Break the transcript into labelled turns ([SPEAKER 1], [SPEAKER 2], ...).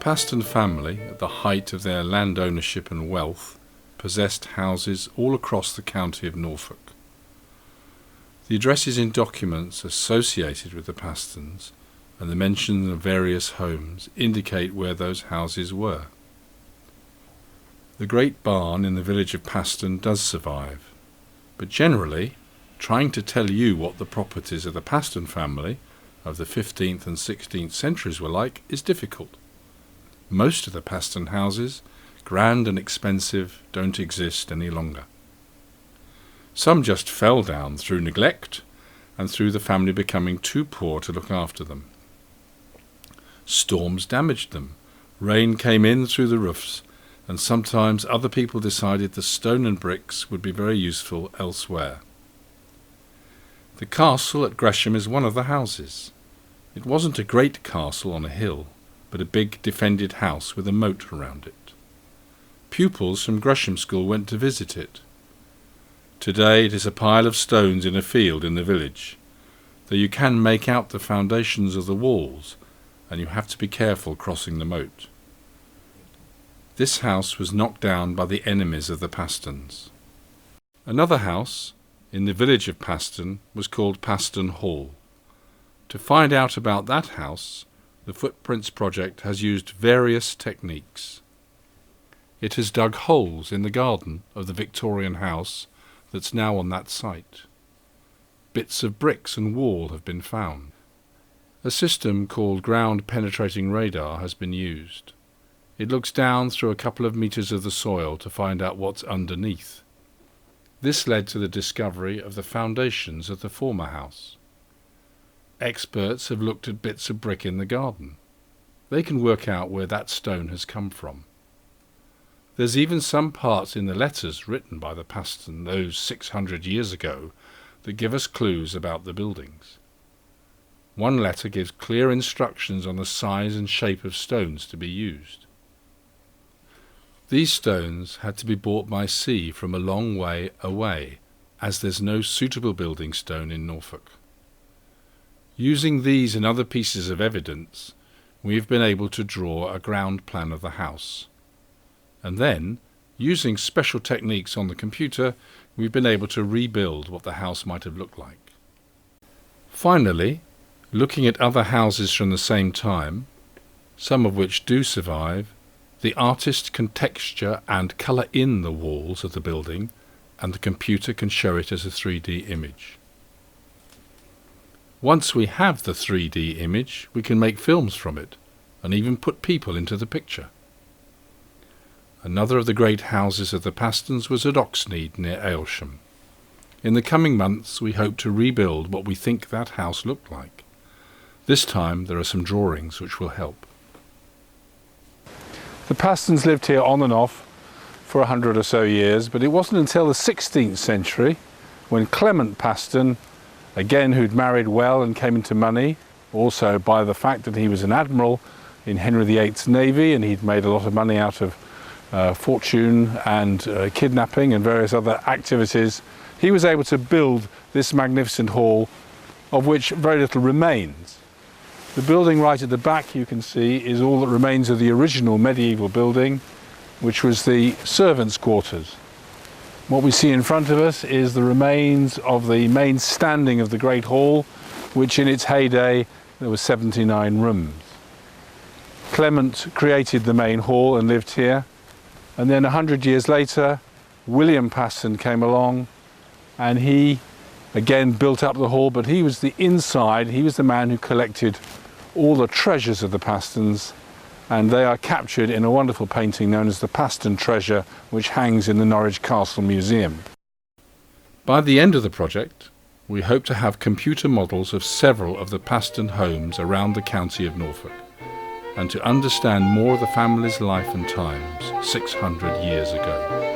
[SPEAKER 1] Paston family, at the height of their land ownership and wealth, possessed houses all across the county of Norfolk. The addresses in documents associated with the Pastons and the mention of various homes indicate where those houses were. The great barn in the village of Paston does survive, but generally, trying to tell you what the properties of the Paston family of the 15th and 16th centuries were like is difficult. Most of the Paston houses, grand and expensive, don't exist any longer. Some just fell down through neglect and through the family becoming too poor to look after them. Storms damaged them, rain came in through the roofs, and sometimes other people decided the stone and bricks would be very useful elsewhere. The castle at Gresham is one of the houses. It wasn't a great castle on a hill, but a big defended house with a moat around it. Pupils from Gresham School went to visit it. Today it is a pile of stones in a field in the village, though you can make out the foundations of the walls, and you have to be careful crossing the moat. This house was knocked down by the enemies of the Pastons. Another house, in the village of Paston, was called Paston Hall. To find out about that house, the Footprints Project has used various techniques. It has dug holes in the garden of the Victorian house that's now on that site. Bits of bricks and wall have been found. A system called ground-penetrating radar has been used. It looks down through a couple of meters of the soil to find out what's underneath. This led to the discovery of the foundations of the former house. Experts have looked at bits of brick in the garden. They can work out where that stone has come from. There's even some parts in the letters written by the Paston those 600 years ago that give us clues about the buildings. One letter gives clear instructions on the size and shape of stones to be used. These stones had to be bought by sea from a long way away, as there's no suitable building stone in Norfolk. Using these and other pieces of evidence, we have been able to draw a ground plan of the house. And then, using special techniques on the computer, we've been able to rebuild what the house might have looked like. Finally, looking at other houses from the same time, some of which do survive, the artist can texture and colour in the walls of the building, and the computer can show it as a 3D image. Once we have the 3D image, we can make films from it, and even put people into the picture. Another of the great houses of the Pastons was at Oxnead near Aylsham. In the coming months we hope to rebuild what we think that house looked like. This time there are some drawings which will help. The Pastons lived here on and off for 100 or so years, but it wasn't until the 16th century when Clement Paston, again who'd married well and came into money, also by the fact that he was an admiral in Henry VIII's navy and he'd made a lot of money out of fortune and kidnapping and various other activities, he was able to build this magnificent hall, of which very little remains. The building right at the back, you can see, is all that remains of the original medieval building, which was the servants' quarters. What we see in front of us is the remains of the main standing of the Great Hall, which in its heyday there were 79 rooms. Clement created the main hall and lived here, and then 100 years later William Paston came along and he again built up the hall, but he was the inside, he was the man who collected all the treasures of the Pastons, and they are captured in a wonderful painting known as the Paston Treasure, which hangs in the Norwich Castle Museum. By the end of the project, we hope to have computer models of several of the Paston homes around the county of Norfolk, and to understand more of the family's life and times 600 years ago.